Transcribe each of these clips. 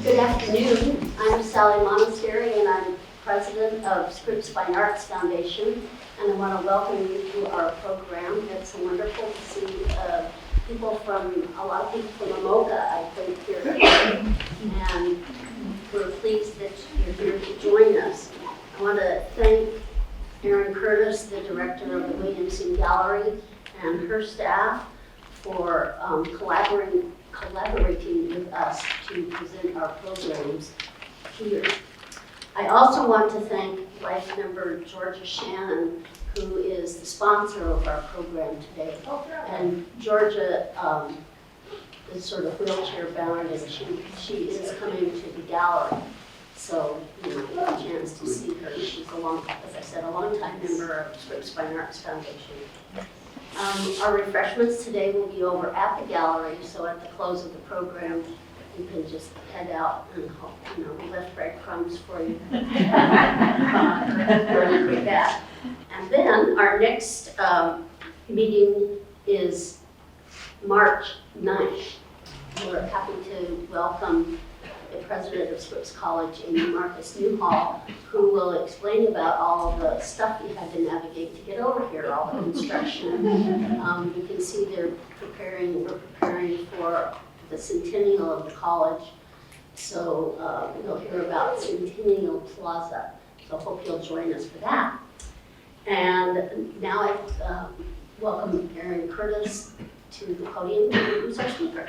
Good afternoon. I'm Sally Monastery, and I'm president of Scripps Fine Arts Foundation, and I want to welcome you to our program. It's wonderful to see a lot of people from Amoga, I think, here today, and we're pleased that you're here to join us. I want to thank Erin Curtis, the director of the Williamson Gallery, and her staff for collaborating with us to present our programs here. I also want to thank Life member Georgia Shannon, who is the sponsor of our program today. And Georgia is sort of wheelchair bound, and she is coming to the gallery. So you might get a chance to see her. She's as I said, a longtime member of Scripps Fine Arts Foundation. Our refreshments today will be over at the gallery, so at the close of the program, you can just head out and hope, we left breadcrumbs for you. And then our next meeting is March 9th. We're happy to welcome the president of Scripps College, Amy Marcus Newhall, who will explain about all of the stuff you had to navigate to get over here, all the construction. You can see we're preparing for the centennial of the college. So you'll hear about Centennial Plaza. So hope you'll join us for that. And now I welcome Erin Curtis to the podium, who's our speaker.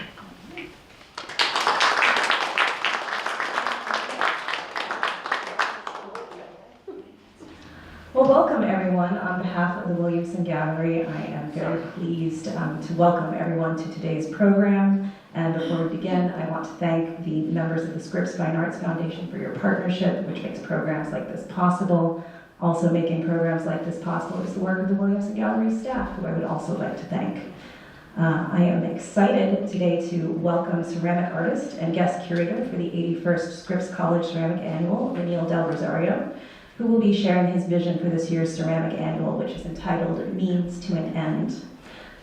Well, welcome everyone. On behalf of the Williamson Gallery, I am very pleased to welcome everyone to today's program. And before we begin, I want to thank the members of the Scripps Fine Arts Foundation for your partnership, which makes programs like this possible. Also making programs like this possible is the work of the Williamson Gallery staff, who I would also like to thank. I am excited today to welcome ceramic artist and guest curator for the 81st Scripps College Ceramic Annual, Reniel Del Rosario, who will be sharing his vision for this year's Ceramic Annual, which is entitled Means to an End.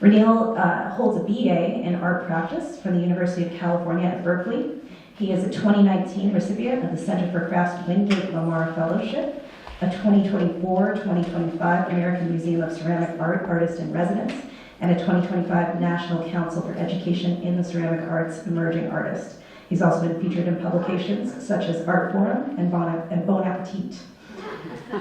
Reniel holds a BA in art practice from the University of California at Berkeley. He is a 2019 recipient of the Center for Crafts Wingate Lamar Fellowship, a 2024-2025 American Museum of Ceramic Art Artist in Residence, and a 2025 National Council for Education in the Ceramic Arts Emerging Artist. He's also been featured in publications such as Art Forum and Bon Appetit.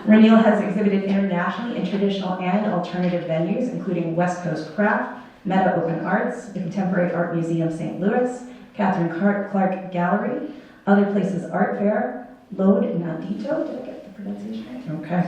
Reniel has exhibited internationally in traditional and alternative venues, including West Coast Craft, Meta Open Arts, the Contemporary Art Museum St. Louis, Catherine Clark Gallery, Other Places Art Fair, Lode Nandito, did I get the pronunciation right? Okay.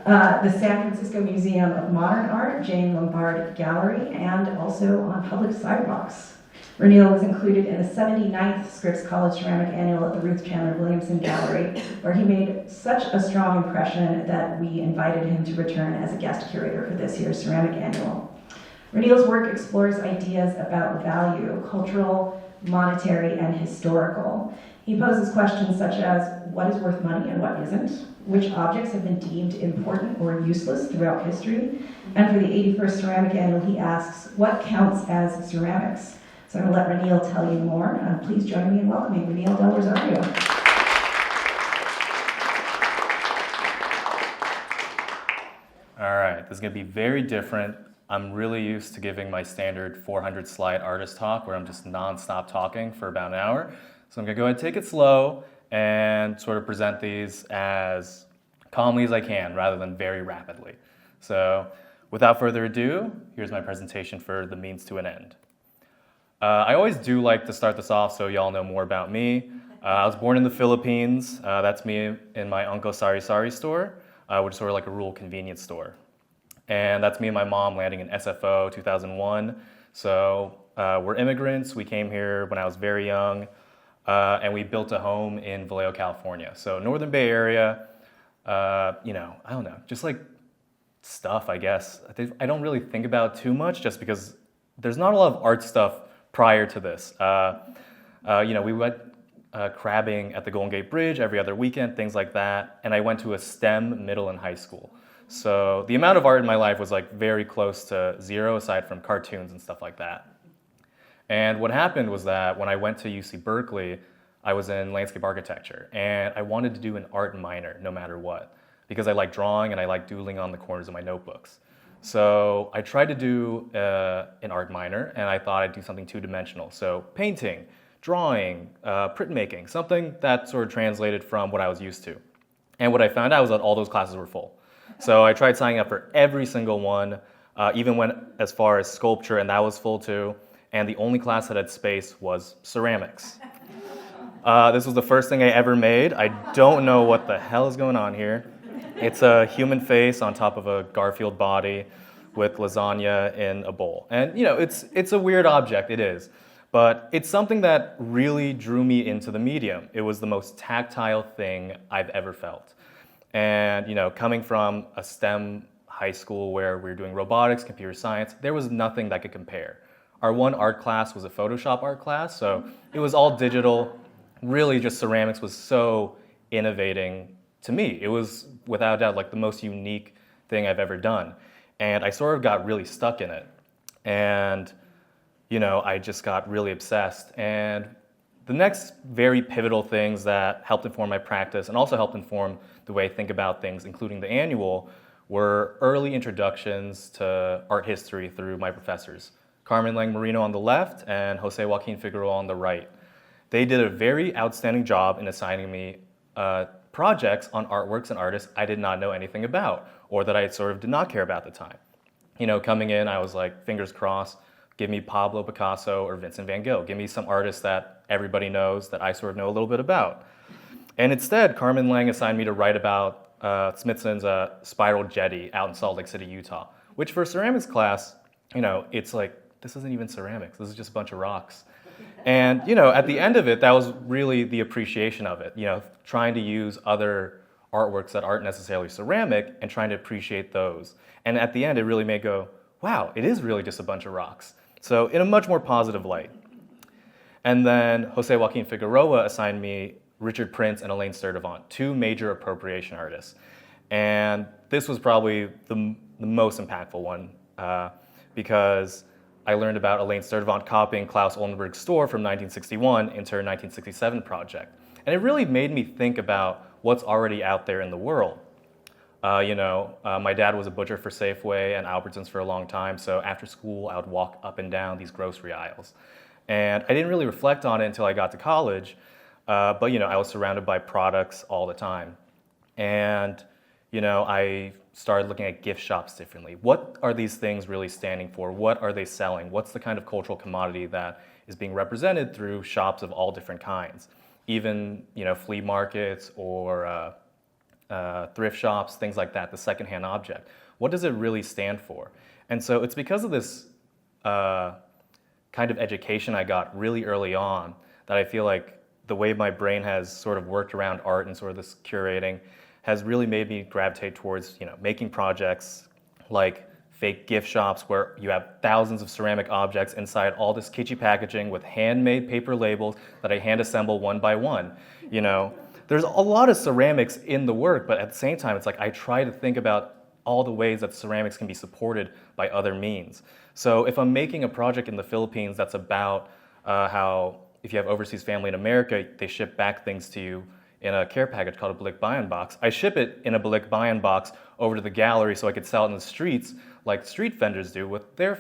The San Francisco Museum of Modern Art, Jane Lombard Gallery, and also on public sidewalks. Reniel was included in the 79th Scripps College Ceramic Annual at the Ruth Chandler Williamson Gallery, where he made such a strong impression that we invited him to return as a guest curator for this year's Ceramic Annual. Reniel's work explores ideas about value, cultural, monetary, and historical. He poses questions such as, what is worth money and what isn't? Which objects have been deemed important or useless throughout history? And for the 81st Ceramic Annual, he asks, what counts as ceramics? So I'm going to let Reniel tell you more. Please join me in welcoming Reniel Del Rosario. All right, this is going to be very different. I'm really used to giving my standard 400 slide artist talk where I'm just nonstop talking for about an hour. So I'm going to go ahead and take it slow and sort of present these as calmly as I can rather than very rapidly. So without further ado, here's my presentation for the Means to an End. I always do like to start this off so y'all know more about me. I was born in the Philippines. That's me in my Uncle Sari Sari store, which is sort of like a rural convenience store. And that's me and my mom landing in SFO 2001. So we're immigrants. We came here when I was very young, and we built a home in Vallejo, California. So Northern Bay Area, I don't know, just like stuff, I guess. I don't really think about too much just because there's not a lot of art stuff prior to this. We went crabbing at the Golden Gate Bridge every other weekend, things like that. And I went to a STEM middle and high school. So the amount of art in my life was like very close to zero aside from cartoons and stuff like that. And what happened was that when I went to UC Berkeley, I was in landscape architecture, and I wanted to do an art minor no matter what, because I like drawing and I like doodling on the corners of my notebooks. So I tried to do an art minor, and I thought I'd do something two-dimensional. So painting, drawing, printmaking, something that sort of translated from what I was used to. And what I found out was that all those classes were full. So I tried signing up for every single one, even went as far as sculpture, and that was full too. And the only class that had space was ceramics. This was the first thing I ever made. I don't know what the hell is going on here. It's a human face on top of a Garfield body with lasagna in a bowl. And it's a weird object, it is. But it's something that really drew me into the medium. It was the most tactile thing I've ever felt. And coming from a STEM high school where we were doing robotics, computer science, there was nothing that could compare. Our one art class was a Photoshop art class, so it was all digital. Really, just ceramics was so innovating to me. It was, without a doubt, like the most unique thing I've ever done. And I sort of got really stuck in it. And, I just got really obsessed. And the next very pivotal things that helped inform my practice and also helped inform the way I think about things, including the annual, were early introductions to art history through my professors. Carmen Lang Marino on the left and Jose Joaquin Figueroa on the right. They did a very outstanding job in assigning me projects on artworks and artists I did not know anything about, or that I sort of did not care about at the time. Coming in, I was like, fingers crossed, give me Pablo Picasso or Vincent van Gogh. Give me some artists that everybody knows that I sort of know a little bit about. And instead, Carmen Lang assigned me to write about Smithson's spiral jetty out in Salt Lake City, Utah, which for a ceramics class, it's like, this isn't even ceramics, this is just a bunch of rocks. And, at the end of it, that was really the appreciation of it, trying to use other artworks that aren't necessarily ceramic and trying to appreciate those. And at the end, it really made go, wow, it is really just a bunch of rocks. So in a much more positive light. And then Jose Joaquin Figueroa assigned me Richard Prince and Elaine Sturdivant, two major appropriation artists. And this was probably the most impactful one because I learned about Elaine Sturdivant copying Klaus Oldenburg's store from 1961 into her 1967 project. And it really made me think about what's already out there in the world. My dad was a butcher for Safeway and Albertsons for a long time, so after school I would walk up and down these grocery aisles. And I didn't really reflect on it until I got to college, but I was surrounded by products all the time. And I started looking at gift shops differently. What are these things really standing for? What are they selling? What's the kind of cultural commodity that is being represented through shops of all different kinds? Even, flea markets or thrift shops, things like that, the secondhand object. What does it really stand for? And so it's because of this kind of education I got really early on that I feel like the way my brain has sort of worked around art and sort of this curating has really made me gravitate towards, making projects like fake gift shops where you have thousands of ceramic objects inside all this kitschy packaging with handmade paper labels that I hand assemble one by one. There's a lot of ceramics in the work, but at the same time, it's like I try to think about all the ways that ceramics can be supported by other means. So if I'm making a project in the Philippines that's about how if you have overseas family in America, they ship back things to you in a care package called a balikbayan box. I ship it in a balikbayan box over to the gallery so I could sell it in the streets like street vendors do with their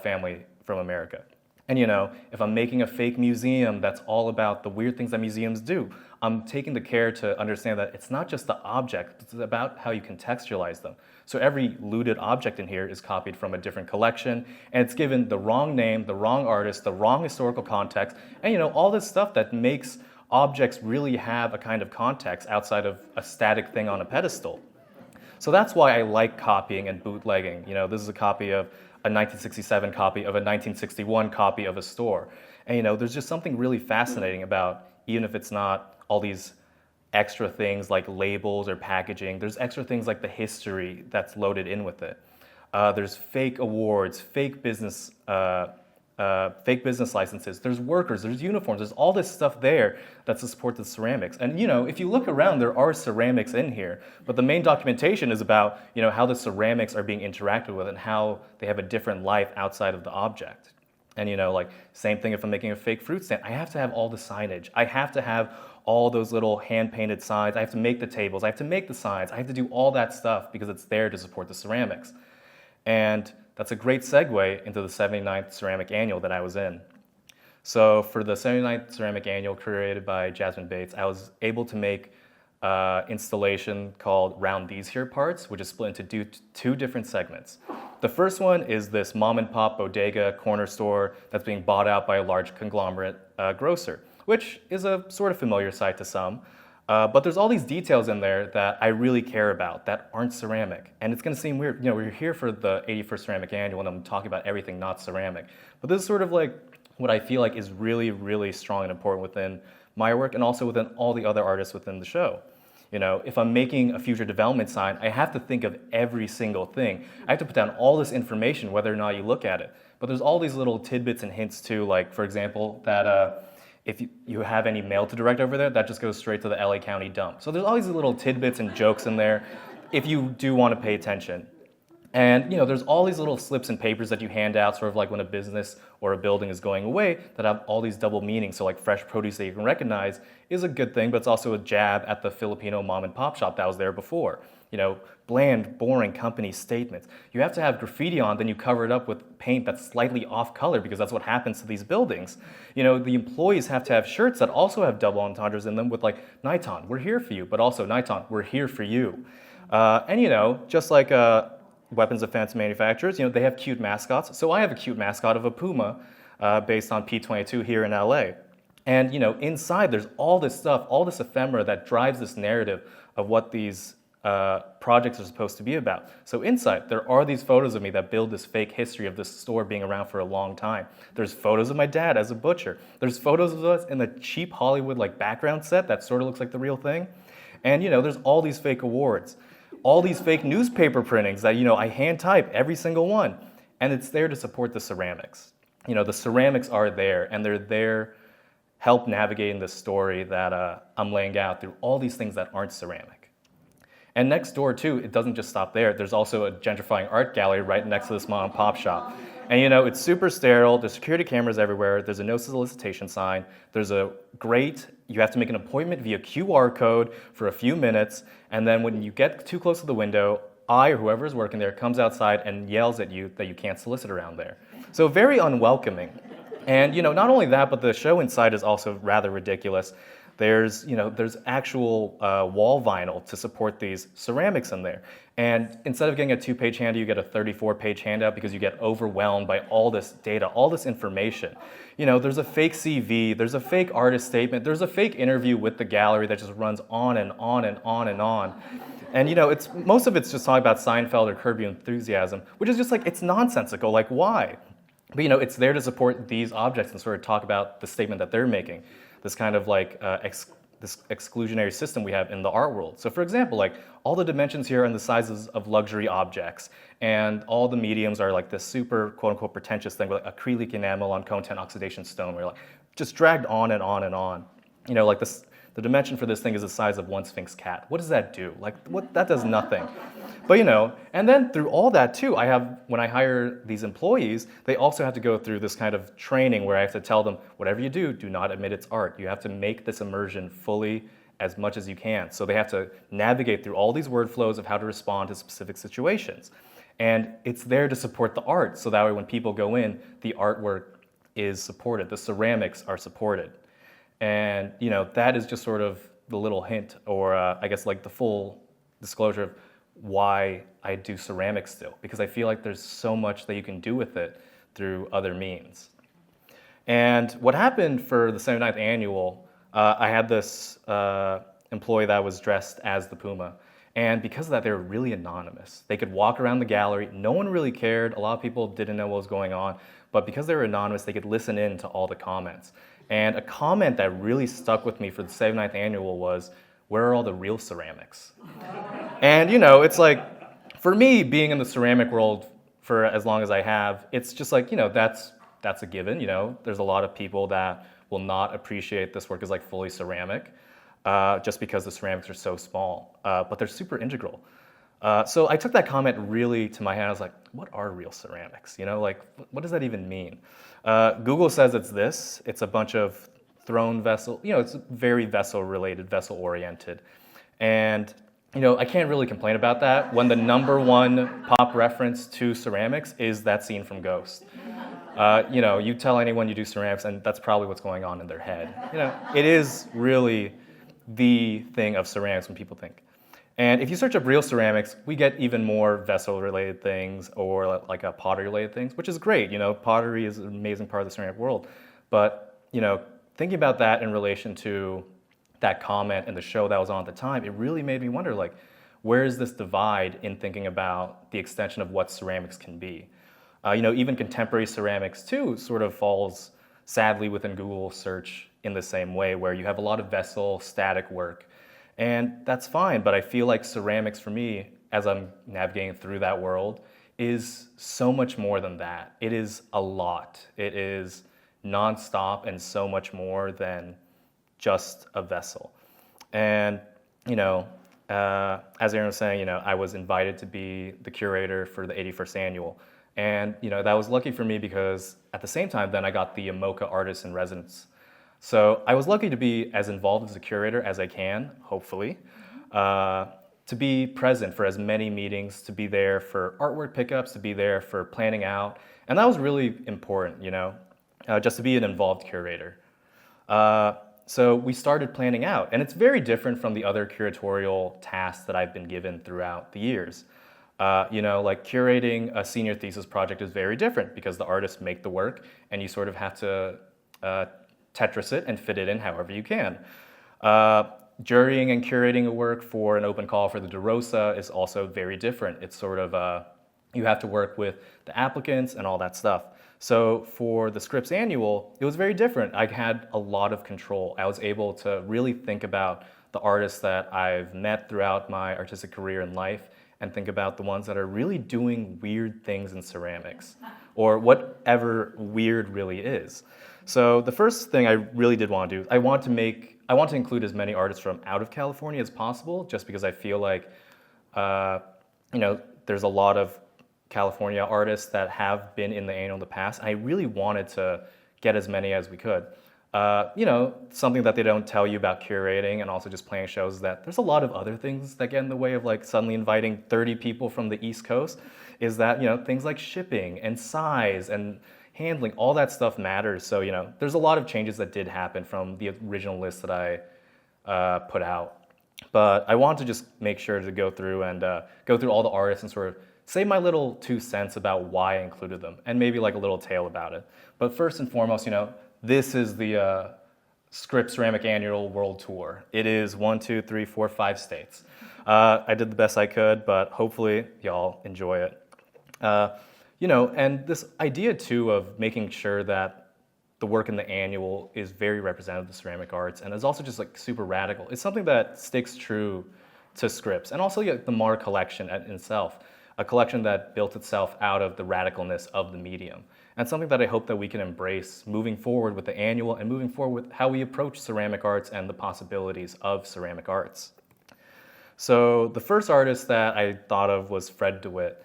family from America. And if I'm making a fake museum that's all about the weird things that museums do, I'm taking the care to understand that it's not just the object, it's about how you contextualize them. So every looted object in here is copied from a different collection, and it's given the wrong name, the wrong artist, the wrong historical context, and all this stuff that makes objects really have a kind of context outside of a static thing on a pedestal. So that's why I like copying and bootlegging. This is a copy of a 1967 copy of a 1961 copy of a store. And there's just something really fascinating about, even if it's not all these extra things like labels or packaging, there's extra things like the history that's loaded in with it. There's fake awards, fake business licenses, there's workers, there's uniforms, there's all this stuff there that's to support the ceramics. And if you look around, there are ceramics in here, but the main documentation is about how the ceramics are being interacted with and how they have a different life outside of the object. And like same thing if I'm making a fake fruit stand, I have to have all the signage. I have to have all those little hand-painted signs. I have to make the tables. I have to make the signs. I have to do all that stuff because it's there to support the ceramics. And that's a great segue into the 79th Ceramic Annual that I was in. So for the 79th Ceramic Annual curated by Jasmine Bates, I was able to make installation called Round These Here Parts, which is split into two different segments. The first one is this mom and pop bodega corner store that's being bought out by a large conglomerate grocer, which is a sort of familiar sight to some. But there's all these details in there that I really care about that aren't ceramic. And it's going to seem weird. We're here for the 81st Ceramic Annual and I'm talking about everything not ceramic. But this is sort of like what I feel like is really, really strong and important within my work and also within all the other artists within the show. If I'm making a future development sign, I have to think of every single thing. I have to put down all this information, whether or not you look at it. But there's all these little tidbits and hints too, like, for example, that if you have any mail to direct over there, that just goes straight to the LA County dump. So there's all these little tidbits and jokes in there if you do want to pay attention. And there's all these little slips and papers that you hand out, sort of like when a business or a building is going away, that have all these double meanings. So like fresh produce that you can recognize is a good thing, but it's also a jab at the Filipino mom and pop shop that was there before. Bland, boring company statements. You have to have graffiti on, then you cover it up with paint that's slightly off color because that's what happens to these buildings. The employees have to have shirts that also have double entendres in them with like, Niton, we're here for you, but also Niton, we're here for you. And just like weapons defense manufacturers, they have cute mascots. So I have a cute mascot of a puma based on P-22 here in LA. And inside there's all this stuff, all this ephemera that drives this narrative of what these projects are supposed to be about. So inside, there are these photos of me that build this fake history of this store being around for a long time. There's photos of my dad as a butcher. There's photos of us in the cheap Hollywood like background set that sort of looks like the real thing. And there's all these fake awards. All these fake newspaper printings that, I hand type every single one. And it's there to support the ceramics. The ceramics are there, and they're there help navigating the story that I'm laying out through all these things that aren't ceramic. And next door, too, it doesn't just stop there. There's also a gentrifying art gallery right next to this mom and pop shop. And it's super sterile. There's security cameras everywhere. There's a no solicitation sign. There's you have to make an appointment via QR code for a few minutes. And then when you get too close to the window, I or whoever is working there comes outside and yells at you that you can't solicit around there. So very unwelcoming. And not only that, but the show inside is also rather ridiculous. There's actual wall vinyl to support these ceramics in there. And instead of getting a 2-page handout, you get a 34-page handout because you get overwhelmed by all this data, all this information. There's a fake CV, there's a fake artist statement, there's a fake interview with the gallery that just runs on and on and on and on. And most of it's just talking about Seinfeld or Curb Your Enthusiasm, which is just like, it's nonsensical, like why? But it's there to support these objects and sort of talk about the statement that they're making. This kind of like this exclusionary system we have in the art world. So for example, like all the dimensions here are in the sizes of luxury objects, and all the mediums are like this super quote unquote pretentious thing with like acrylic enamel on cone 10 oxidation stone, where like just dragged on and on and on. Like this, the dimension for this thing is the size of one Sphinx cat. What does that do? Like that does nothing. But and then through all that too, when I hire these employees, they also have to go through this kind of training where I have to tell them, whatever you do not admit it's art. You have to make this immersion fully as much as you can. So they have to navigate through all these word flows of how to respond to specific situations. And it's there to support the art. So that way when people go in, the artwork is supported. The ceramics are supported. And that is just sort of the little hint, or I guess like the full disclosure of why I do ceramics still, because I feel like there's so much that you can do with it through other means. And what happened for the 79th Annual, I had this employee that was dressed as the puma. And because of that, they were really anonymous. They could walk around the gallery. No one really cared. A lot of people didn't know what was going on. But because they were anonymous, they could listen in to all the comments. And a comment that really stuck with me for the 79th Annual was, where are all the real ceramics? And it's like, for me, being in the ceramic world for as long as I have, it's just like, that's a given. There's a lot of people that will not appreciate this work as like fully ceramic, just because the ceramics are so small, but they're super integral. So I took that comment really to my head. I was like, what are real ceramics? You know, like, what does that even mean? Google says it's this. It's a bunch of thrown vessel, you know, it's very vessel related, vessel oriented. And, you know, I can't really complain about that when the #1 pop reference to ceramics is that scene from Ghost. You know, you tell anyone you do ceramics and that's probably what's going on in their head. You know, it is really the thing of ceramics when people think. And if you search up real ceramics, we get even more vessel-related things or like pottery-related things, which is great. You know, pottery is an amazing part of the ceramic world. But, you know, thinking about that in relation to that comment and the show that was on at the time, it really made me wonder, like, where is this divide in thinking about the extension of what ceramics can be? You know, even contemporary ceramics, too, sort of falls, sadly, within Google search in the same way, where you have a lot of vessel, static work. And that's fine, but I feel like ceramics for me, as I'm navigating through that world, is so much more than that. It is a lot. It is nonstop and so much more than just a vessel. And, you know, as Aaron was saying, you know, I was invited to be the curator for the 81st annual. And, you know, that was lucky for me because at the same time, then I got the MoCA Artist in Residence. So I was lucky to be as involved as a curator as I can, hopefully, to be present for as many meetings, to be there for artwork pickups, to be there for planning out. And that was really important, you know, just to be an involved curator. So we started planning out, and it's very different from the other curatorial tasks that I've been given throughout the years. You know, like curating a senior thesis project is very different because the artists make the work, and you sort of have to Tetris it and fit it in however you can. Jurying and curating a work for an open call for the DeRosa is also very different. It's sort of, you have to work with the applicants and all that stuff. So for the Scripps Annual, it was very different. I had a lot of control. I was able to really think about the artists that I've met throughout my artistic career and life and think about the ones that are really doing weird things in ceramics or whatever weird really is. So the first thing I really did want to do, I want to include as many artists from out of California as possible, just because I feel like, you know, there's a lot of California artists that have been in the annual in the past. I really wanted to get as many as we could. You know, something that they don't tell you about curating and also just playing shows is that there's a lot of other things that get in the way of like suddenly inviting 30 people from the East Coast, is that, you know, things like shipping and size and handling, all that stuff matters. So, you know, there's a lot of changes that did happen from the original list that I put out. But I want to just make sure to go through and go through all the artists and sort of say my little 2 cents about why I included them and maybe like a little tale about it. But first and foremost, you know, this is the Scripps Ceramic Annual World Tour. It is 1, 2, 3, 4, 5 states. I did the best I could, but hopefully y'all enjoy it. You know, and this idea too of making sure that the work in the annual is very representative of the ceramic arts and is also just like super radical. It's something that sticks true to Scripps and also the Marr collection in itself, a collection that built itself out of the radicalness of the medium. And something that I hope that we can embrace moving forward with the annual and moving forward with how we approach ceramic arts and the possibilities of ceramic arts. So the first artist that I thought of was Fred DeWitt.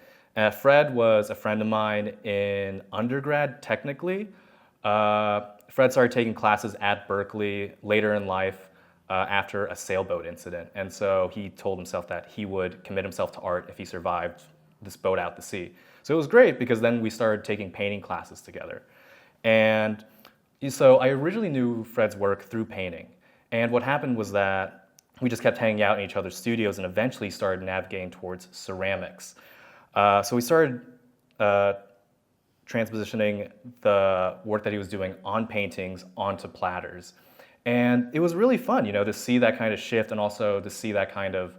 Fred was a friend of mine in undergrad, technically. Fred started taking classes at Berkeley later in life after a sailboat incident. And so he told himself that he would commit himself to art if he survived this boat out to sea. So it was great because then we started taking painting classes together. And so I originally knew Fred's work through painting. And what happened was that we just kept hanging out in each other's studios and eventually started navigating towards ceramics. So we started transpositioning the work that he was doing on paintings onto platters. And it was really fun, you know, to see that kind of shift and also to see that kind of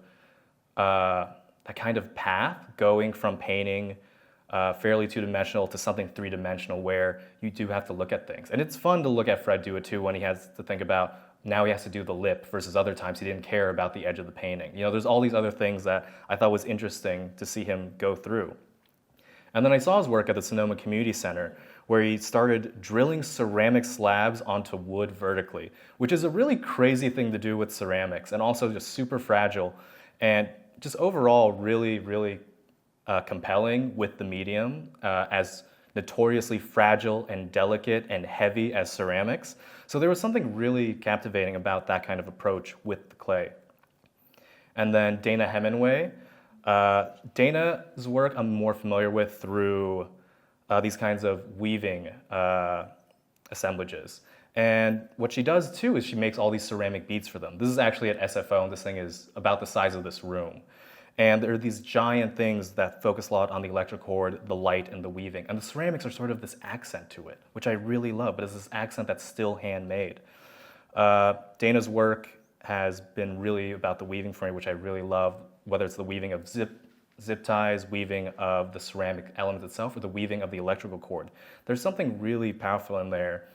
path going from painting fairly two-dimensional to something three-dimensional where you do have to look at things. And it's fun to look at Fred do it too when he has to think about now he has to do the lip versus other times he didn't care about the edge of the painting. You know, there's all these other things that I thought was interesting to see him go through. And then I saw his work at the Sonoma Community Center where he started drilling ceramic slabs onto wood vertically, which is a really crazy thing to do with ceramics and also just super fragile. And just overall really, really compelling with the medium, as notoriously fragile and delicate and heavy as ceramics. So there was something really captivating about that kind of approach with the clay. And then Dana Hemingway. Dana's work I'm more familiar with through these kinds of weaving assemblages. And what she does too is she makes all these ceramic beads for them. This is actually at SFO, and this thing is about the size of this room. And there are these giant things that focus a lot on the electric cord, the light, and the weaving. And the ceramics are sort of this accent to it, which I really love, but it's this accent that's still handmade. Dana's work has been really about the weaving for me, which I really love, whether it's the weaving of zip ties, weaving of the ceramic element itself, or the weaving of the electrical cord. There's something really powerful in there,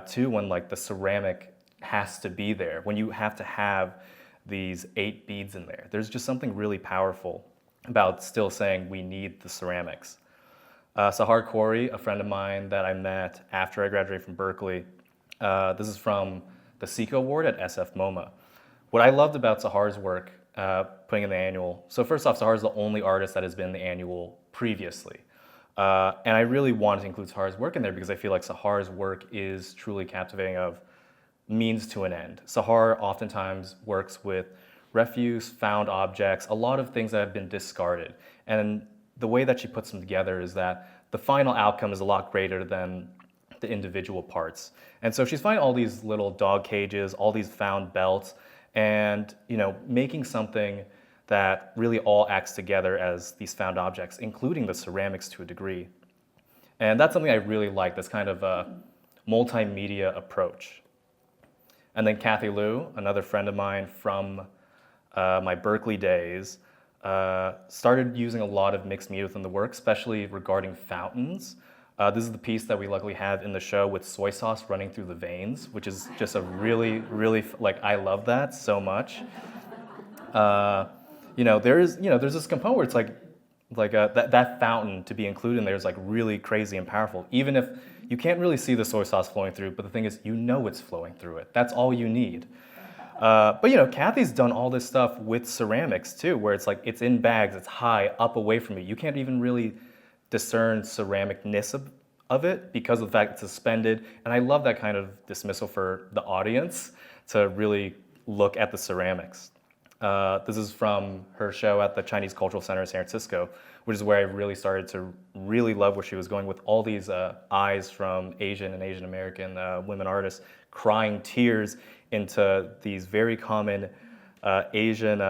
too, when like the ceramic has to be there, when you have to have these 8 beads in there. There's just something really powerful about still saying we need the ceramics. Sahar Khoury, a friend of mine that I met after I graduated from Berkeley, this is from the SECO Award at SF MoMA. What I loved about Sahar's work, putting in the annual, so first off, Sahar's the only artist that has been in the annual previously. And I really wanted to include Sahar's work in there because I feel like Sahar's work is truly captivating of means to an end. Sahar oftentimes works with refuse, found objects, a lot of things that have been discarded. And the way that she puts them together is that the final outcome is a lot greater than the individual parts. And so she's finding all these little dog cages, all these found belts, and making something that really all acts together as these found objects, including the ceramics to a degree. And that's something I really like, this kind of multimedia approach. And then Kathy Liu, another friend of mine from my Berkeley days, started using a lot of mixed media within the work, especially regarding fountains. This is the piece that we luckily have in the show with soy sauce running through the veins, which is just a really, really, I love that so much. There's this component where it's that fountain to be included in there is like really crazy and powerful, even if you can't really see the soy sauce flowing through, but the thing is, it's flowing through it. That's all you need. But Kathy's done all this stuff with ceramics too, where it's like it's in bags, it's high, up away from you. You can't even really discern ceramicness of it because of the fact it's suspended. And I love that kind of dismissal for the audience to really look at the ceramics. This is from her show at the Chinese Cultural Center in San Francisco, which is where I really started to really love where she was going with all these eyes from Asian and Asian American women artists crying tears into these very common Asian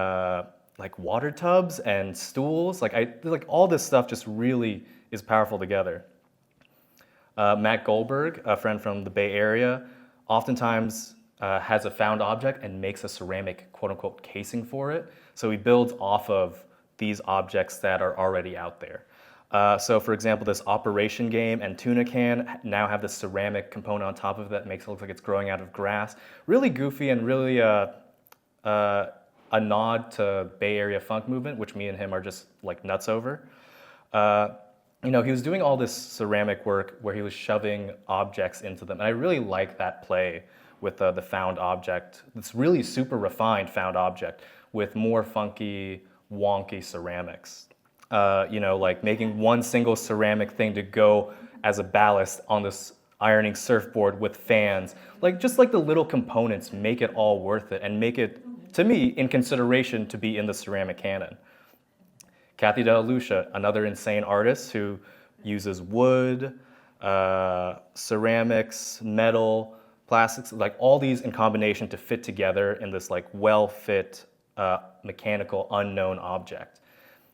water tubs and stools. All this stuff just really is powerful together. Matt Goldberg, a friend from the Bay Area, oftentimes has a found object and makes a ceramic quote-unquote casing for it. So he builds off of these objects that are already out there. So for example, this Operation game and tuna can now have this ceramic component on top of it that makes it look like it's growing out of grass. Really goofy and really a nod to Bay Area funk movement, which me and him are just like nuts over. He was doing all this ceramic work where he was shoving objects into them. And I really like that play with the found object. It's really super refined found object with more funky, wonky ceramics. Making one single ceramic thing to go as a ballast on this ironing surfboard with fans. Just the little components make it all worth it and make it, to me, in consideration to be in the ceramic canon. Kathy De La Lucia, another insane artist who uses wood, ceramics, metal, plastics, all these in combination to fit together in this well-fit mechanical unknown object.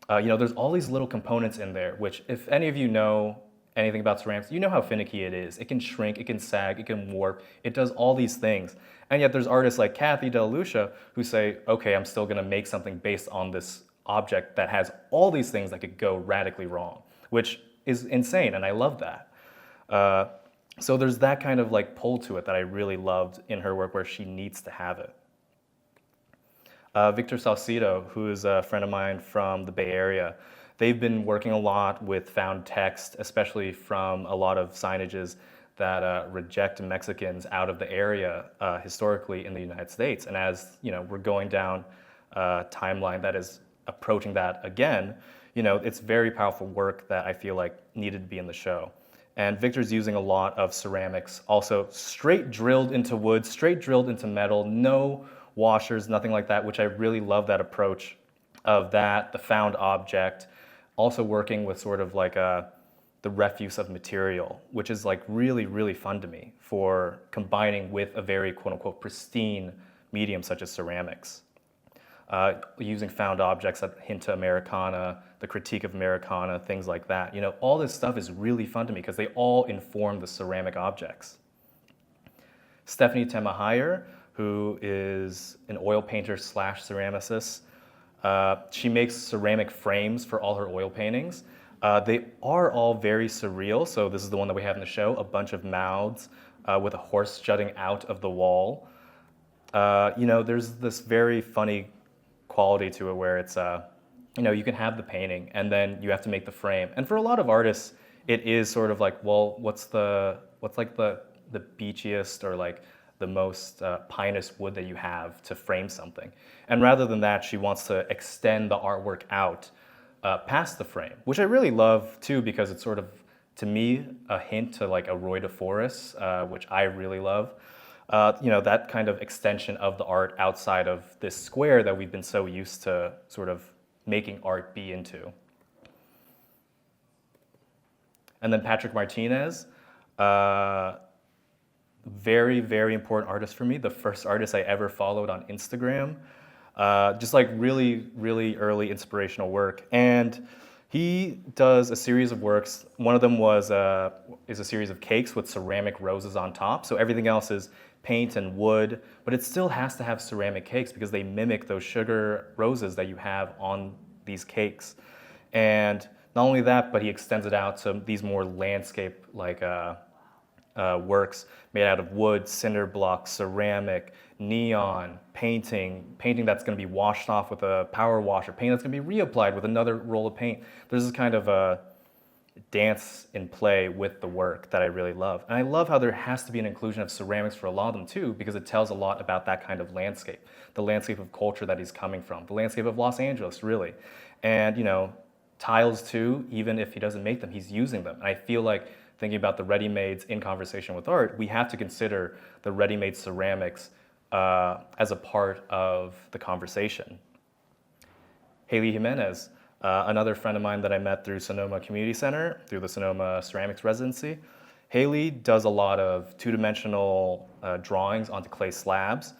There's all these little components in there, which if any of you know anything about ceramics, you know how finicky it is. It can shrink, it can sag, it can warp, it does all these things. And yet there's artists like Kathy De La Lucia who say, okay, I'm still gonna make something based on this object that has all these things that could go radically wrong, which is insane, and I love that. So there's that kind of pull to it that I really loved in her work where she needs to have it. Victor Salcido, who is a friend of mine from the Bay Area, they've been working a lot with found text, especially from a lot of signages that reject Mexicans out of the area historically in the United States. And as we're going down a timeline that is approaching that again, it's very powerful work that I feel like needed to be in the show. And Victor's using a lot of ceramics, also straight drilled into wood, straight drilled into metal, no washers, nothing like that, which I really love that approach of that, the found object, also working with sort of like the refuse of material, which is like really, really fun to me for combining with a very quote unquote pristine medium such as ceramics. Using found objects that hint to Americana, the critique of Americana, things like that. All this stuff is really fun to me because they all inform the ceramic objects. Stephanie Temahayer, who is an oil painter / ceramicist, she makes ceramic frames for all her oil paintings. They are all very surreal. So this is the one that we have in the show, a bunch of mouths with a horse jutting out of the wall. There's this very funny quality to it where it's, you can have the painting and then you have to make the frame. And for a lot of artists, it is sort of like, well, what's like the beachiest or like the most pinest wood that you have to frame something. And rather than that, she wants to extend the artwork out past the frame, which I really love too, because it's sort of, to me, a hint to like a Roy de Forest, which I really love. That kind of extension of the art outside of this square that we've been so used to sort of making art be into. And then Patrick Martinez, very, very important artist for me, the first artist I ever followed on Instagram. Just like really, really early inspirational work. And he does a series of works. One of them is a series of cakes with ceramic roses on top. So everything else is paint and wood, but it still has to have ceramic cakes because they mimic those sugar roses that you have on these cakes. And not only that, but he extends it out to these more landscape-like works made out of wood, cinder blocks, ceramic, neon, painting that's going to be washed off with a power washer, paint that's going to be reapplied with another roll of paint. There's this kind of a dance in play with the work that I really love. And I love how there has to be an inclusion of ceramics for a lot of them too, because it tells a lot about that kind of landscape, the landscape of culture that he's coming from, the landscape of Los Angeles, really. And, tiles too, even if he doesn't make them, he's using them. And I feel like thinking about the ready-mades in conversation with art, we have to consider the ready-made ceramics as a part of the conversation. Haley Jimenez, another friend of mine that I met through Sonoma Community Center, through the Sonoma Ceramics Residency. Haley does a lot of two-dimensional drawings onto clay slabs.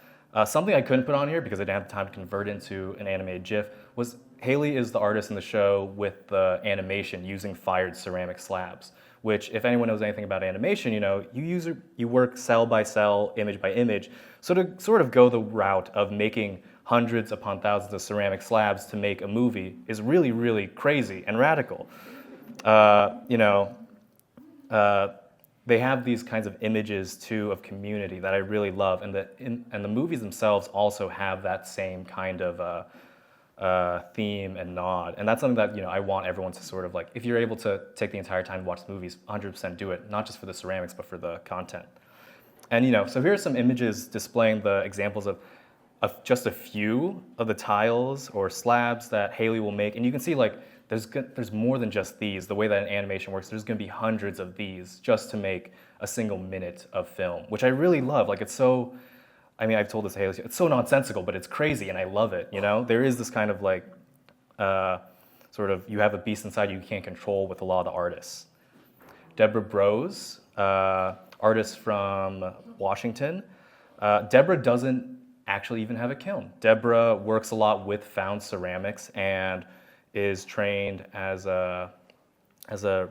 Something I couldn't put on here because I didn't have time to convert into an animated GIF was Haley is the artist in the show with the animation using fired ceramic slabs, which if anyone knows anything about animation, you work cell by cell, image by image. So to sort of go the route of making hundreds upon thousands of ceramic slabs to make a movie is really, really crazy and radical. They have these kinds of images too of community that I really love, and the movies themselves also have that same kind of theme and nod, and that's something that I want everyone to sort of like. If you're able to take the entire time to watch the movies, 100% do it, not just for the ceramics but for the content. And so here are some images displaying the examples of just a few of the tiles or slabs that Haley will make, and you can see like there's more than just these. The way that an animation works, there's going to be hundreds of these just to make a single minute of film, which I really love. Like it's so, I've told this to Haley, it's so nonsensical, but it's crazy and I love it, There is this kind of like, sort of, you have a beast inside you can't control with a lot of the artists. Deborah Brose, artist from Washington. Deborah doesn't actually even have a kiln. Deborah works a lot with found ceramics and is trained as a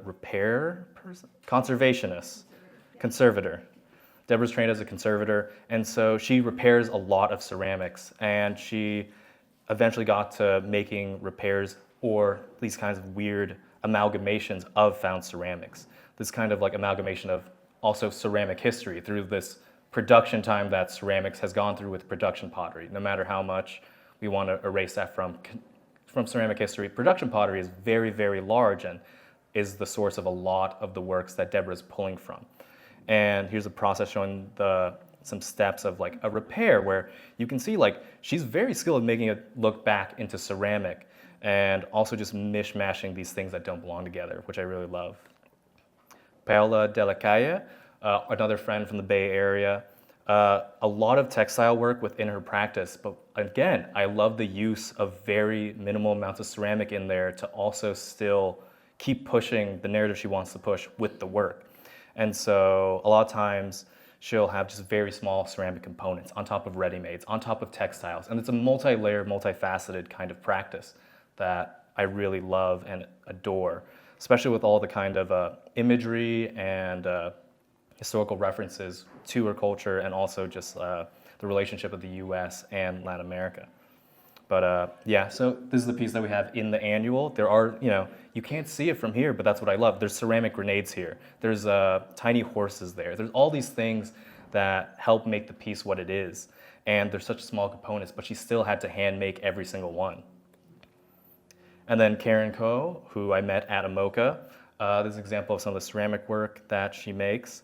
repair person, conservator. Deborah's trained as a conservator, and so she repairs a lot of ceramics, and she eventually got to making repairs or these kinds of weird amalgamations of found ceramics. This kind of like amalgamation of also ceramic history through this production time that ceramics has gone through with production pottery. No matter how much we want to erase that from ceramic history, production pottery is very, very large and is the source of a lot of the works that Deborah's pulling from. And here's a process showing some steps of like a repair where you can see like she's very skilled at making it look back into ceramic. and also just mishmashing these things that don't belong together, which I really love. Paola De La Calle, another friend from the Bay Area, a lot of textile work within her practice, but again, I love the use of very minimal amounts of ceramic in there to also still keep pushing the narrative she wants to push with the work. And so a lot of times she'll have just very small ceramic components on top of ready-mades, on top of textiles, and it's a multi-layered, multifaceted kind of practice that I really love and adore, especially with all the kind of imagery and historical references to her culture, and also just the relationship of the US and Latin America. But yeah, so this is the piece that we have in the annual. There are, you can't see it from here, but that's what I love. There's ceramic grenades here. There's tiny horses there. There's all these things that help make the piece what it is. And they're such small components, but she still had to hand make every single one. And then Karen Ko, who I met at Amoka. This is an example of some of the ceramic work that she makes.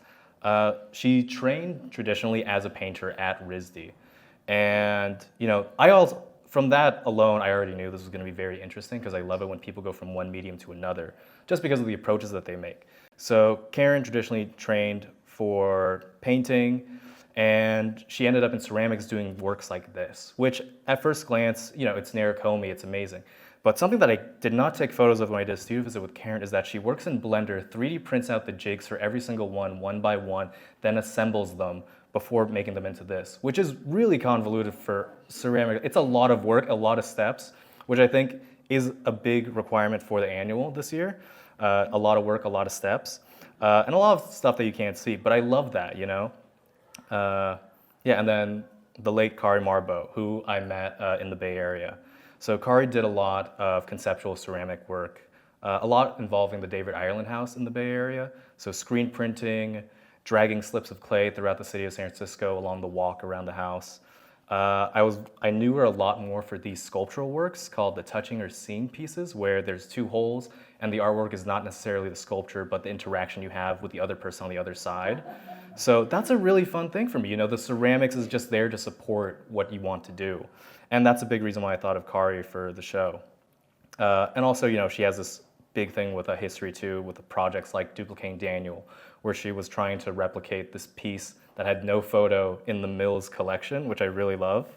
She trained traditionally as a painter at RISD. And, from that alone, I already knew this was going to be very interesting because I love it when people go from one medium to another, just because of the approaches that they make. So Karen traditionally trained for painting, and she ended up in ceramics doing works like this, which at first glance, it's Narikomi, it's amazing. But something that I did not take photos of when I did a studio visit with Karen is that she works in Blender, 3D prints out the jigs for every single one by one, then assembles them before making them into this, which is really convoluted for ceramic. It's a lot of work, a lot of steps, which I think is a big requirement for the annual this year. A lot of work, a lot of steps, and a lot of stuff that you can't see, but I love that, Yeah, and then the late Kari Marbo, who I met in the Bay Area. So Kari did a lot of conceptual ceramic work, a lot involving the David Ireland House in the Bay Area. So screen printing, dragging slips of clay throughout the city of San Francisco along the walk around the house. I knew her a lot more for these sculptural works called the touching or seeing pieces, where there's two holes and the artwork is not necessarily the sculpture, but the interaction you have with the other person on the other side. So that's a really fun thing for me. The ceramics is just there to support what you want to do. And that's a big reason why I thought of Kari for the show. And also, she has this big thing with a history too, with the projects like Duplicating Daniel, where she was trying to replicate this piece that had no photo in the Mills collection, which I really love.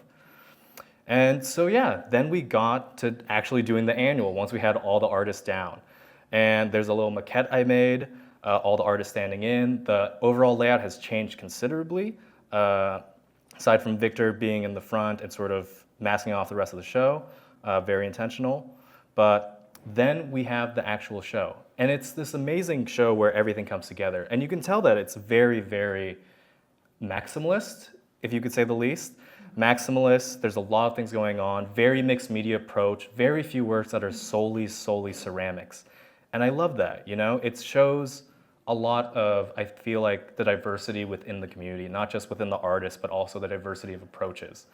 And so yeah, then we got to actually doing the annual once we had all the artists down. And there's a little maquette I made, all the artists standing in. The overall layout has changed considerably. Aside from Victor being in the front and sort of masking off the rest of the show, very intentional. But then we have the actual show. And it's this amazing show where everything comes together. And you can tell that it's very, very maximalist, if you could say the least. Maximalist, there's a lot of things going on, very mixed media approach, very few works that are solely ceramics. And I love that, It shows a lot of, I feel like, the diversity within the community, not just within the artists, but also the diversity of approaches,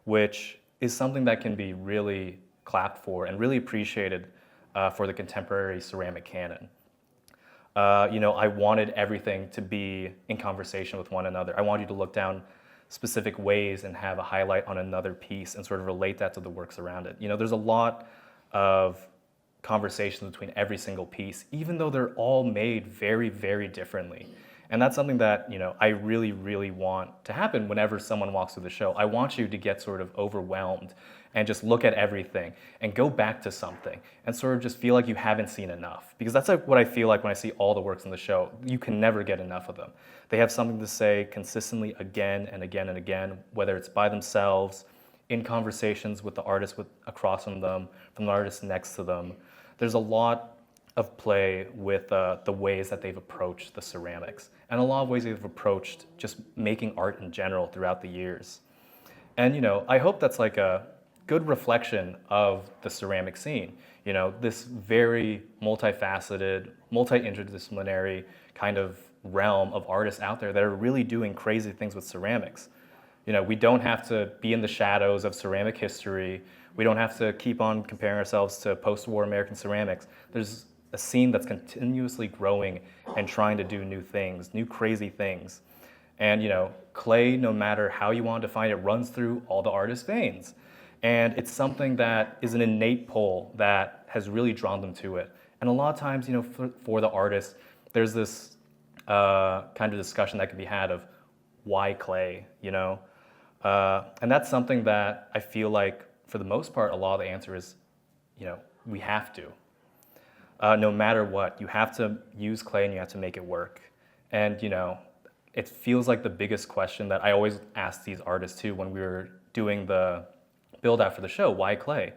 which is something that can be really clapped for and really appreciated for the contemporary ceramic canon. I wanted everything to be in conversation with one another. I wanted you to look down specific ways and have a highlight on another piece and sort of relate that to the works around it. There's a lot of conversations between every single piece, even though they're all made very, very differently. And that's something that, I really, really want to happen whenever someone walks through the show. I want you to get sort of overwhelmed and just look at everything and go back to something and sort of just feel like you haven't seen enough. Because that's like what I feel like when I see all the works in the show. You can never get enough of them. They have something to say consistently again and again and again, whether it's by themselves, in conversations with the artist across from them, from the artist next to them. There's a lot of play with the ways that they've approached the ceramics, and a lot of ways they've approached just making art in general throughout the years. And I hope that's like a good reflection of the ceramic scene. This very multifaceted, multi-interdisciplinary kind of realm of artists out there that are really doing crazy things with ceramics. We don't have to be in the shadows of ceramic history. We don't have to keep on comparing ourselves to post-war American ceramics. There's a scene that's continuously growing and trying to do new things, new crazy things. And clay, no matter how you want to define it, runs through all the artist's veins. And it's something that is an innate pull that has really drawn them to it. And a lot of times, for the artist, there's this kind of discussion that can be had of why clay, And that's something that I feel like, for the most part, a lot of the answer is, we have to. No matter what, you have to use clay and you have to make it work. And, it feels like the biggest question that I always ask these artists too when we were doing the build out for the show, why clay?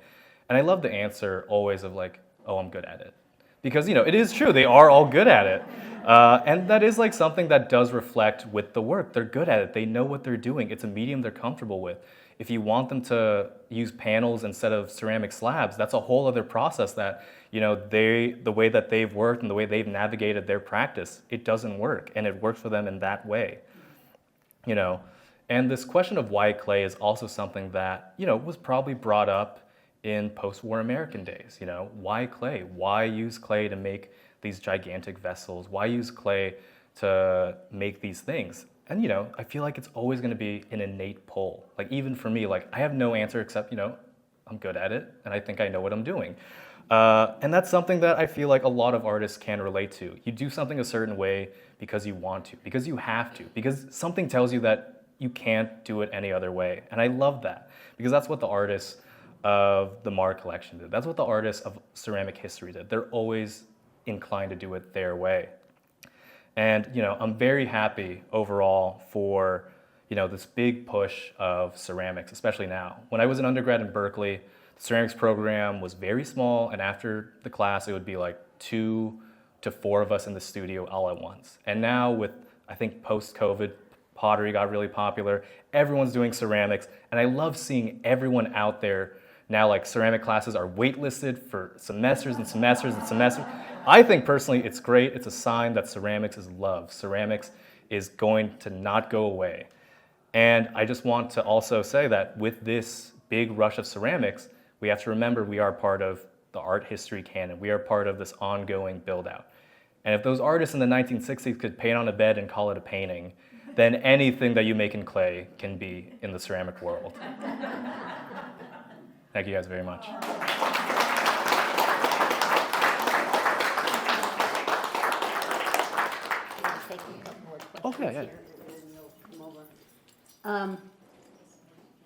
And I love the answer always of like, oh, I'm good at it. Because, it is true, they are all good at it. And that is like something that does reflect with the work. They're good at it, they know what they're doing. It's a medium they're comfortable with. If you want them to use panels instead of ceramic slabs, that's a whole other process that, the way that they've worked and the way they've navigated their practice, it doesn't work, and it works for them in that way, And this question of why clay is also something that, was probably brought up in post-war American days, Why clay? Why use clay to make these gigantic vessels? Why use clay to make these things? And, I feel like it's always going to be an innate pull. Like, even for me, like, I have no answer except, I'm good at it, and I think I know what I'm doing. And that's something that I feel like a lot of artists can relate to. You do something a certain way because you want to, because you have to, because something tells you that you can't do it any other way. And I love that, because that's what the artists of the Marr collection did. That's what the artists of ceramic history did. They're always inclined to do it their way. And, I'm very happy overall for, this big push of ceramics, especially now. When I was an undergrad in Berkeley, the ceramics program was very small, and after the class, it would be like 2 to 4 of us in the studio all at once. And now with, I think, post-COVID, pottery got really popular. Everyone's doing ceramics, and I love seeing everyone out there now. Like, ceramic classes are waitlisted for semesters and semesters and semesters. I think personally it's great. It's a sign that ceramics is loved. Ceramics is going to not go away. And I just want to also say that with this big rush of ceramics, we have to remember we are part of the art history canon. We are part of this ongoing build out. And if those artists in the 1960s could paint on a bed and call it a painting, then anything that you make in clay can be in the ceramic world. Thank you guys very much. Oh, yeah.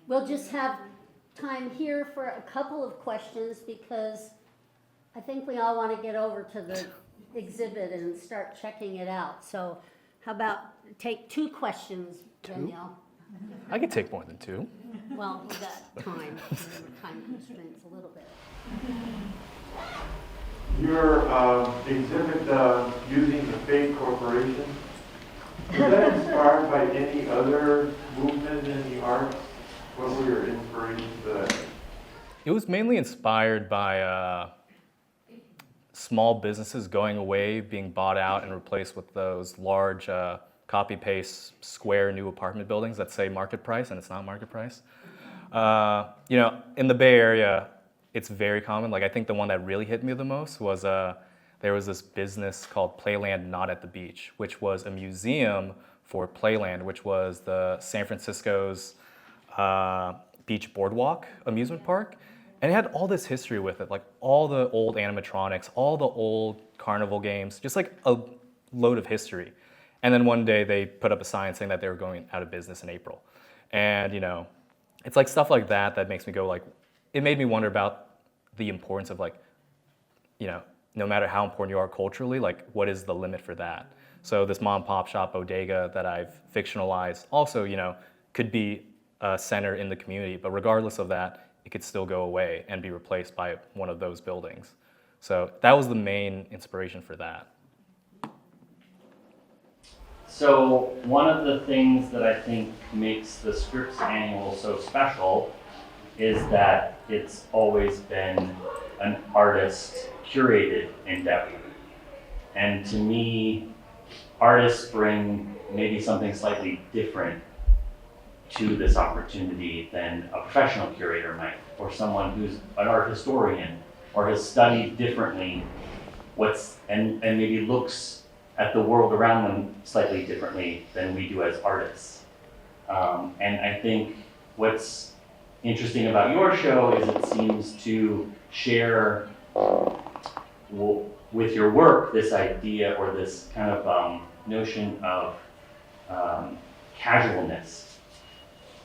We'll just have time here for a couple of questions, because I think we all want to get over to the exhibit and start checking it out. So how about take 2 questions, Reniel? I could take more than 2. Well, we got time. Time constraints a little bit. Your exhibit using the Fate Corporation, was that inspired by any other movement in the arts? What were your inspirations for that? It was mainly inspired by small businesses going away, being bought out and replaced with those large copy-paste square new apartment buildings that say market price, and it's not market price. In the Bay Area, it's very common. Like, I think the one that really hit me the most was there was this business called Playland Not at the Beach, which was a museum for Playland, which was the San Francisco's beach boardwalk amusement park. And it had all this history with it, like all the old animatronics, all the old carnival games, just like a load of history. And then one day they put up a sign saying that they were going out of business in April. And, it's like stuff like that that makes me go, like, it made me wonder about the importance of, like, no matter how important you are culturally, like, what is the limit for that? So this mom and pop shop bodega that I've fictionalized also, could be a center in the community, but regardless of that, it could still go away and be replaced by one of those buildings. So that was the main inspiration for that. So one of the things that I think makes the Scripps Annual so special is that it's always been an artist-curated endeavor. And to me, artists bring maybe something slightly different to this opportunity than a professional curator might, or someone who's an art historian or has studied differently and maybe looks at the world around them slightly differently than we do as artists. And I think what's interesting about your show is it seems to share with your work this idea or this kind of notion of casualness.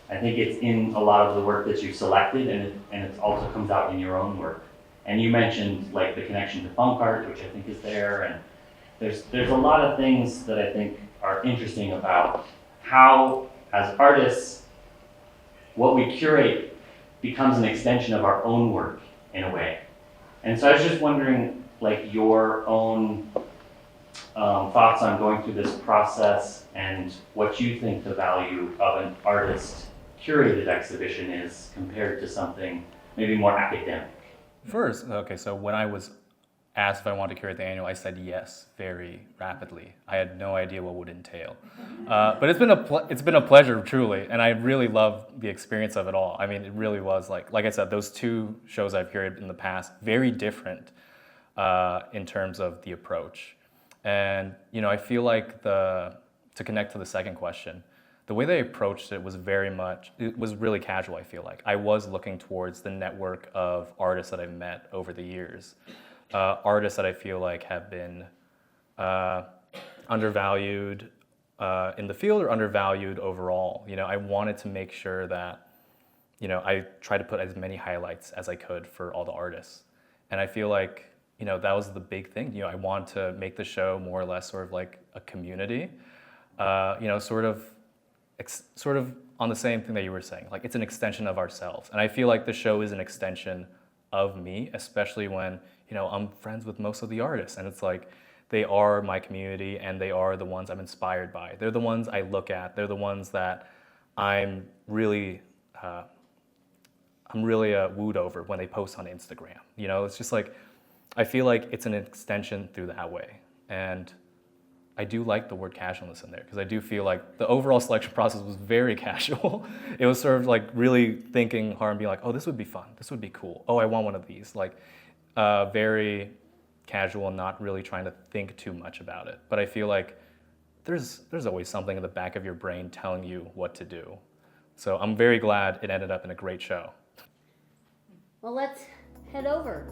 I think it's in a lot of the work that you've selected, and it also comes out in your own work. And you mentioned like the connection to funk art, which I think is there, and there's a lot of things that I think are interesting about how, as artists, what we curate becomes an extension of our own work in a way. And so I was just wondering, like, your own thoughts on going through this process and what you think the value of an artist curated exhibition is compared to something maybe more academic. First, okay, so when I was asked if I wanted to curate the annual, I said yes very rapidly. I had no idea what would entail. But it's been a pleasure, truly, and I really love the experience of it all. I mean, it really was like I said, those two shows I've curated in the past, very different in terms of the approach. And, you know, I feel like to connect to the second question, the way they approached it was it was really casual, I feel like. I was looking towards the network of artists that I've met over the years. Artists that I feel like have been undervalued in the field or undervalued overall. You know, I wanted to make sure that, you know, I tried to put as many highlights as I could for all the artists. And I feel like, you know, that was the big thing. You know, I wanted to make the show more or less sort of like a community, you know, sort of on the same thing that you were saying. Like, it's an extension of ourselves. And I feel like the show is an extension of me, especially when, you know, I'm friends with most of the artists, and it's like they are my community and they are the ones I'm inspired by. They're the ones I look at. They're the ones that I'm really wooed over when they post on Instagram. You know, it's just like, I feel like it's an extension through that way. And I do like the word casualness in there, because I do feel like the overall selection process was very casual. It was sort of like really thinking hard and being like, oh, this would be fun. This would be cool. Oh, I want one of these. Like, very casual and not really trying to think too much about it. But I feel like there's always something in the back of your brain telling you what to do. So I'm very glad it ended up in a great show. Well, let's head over.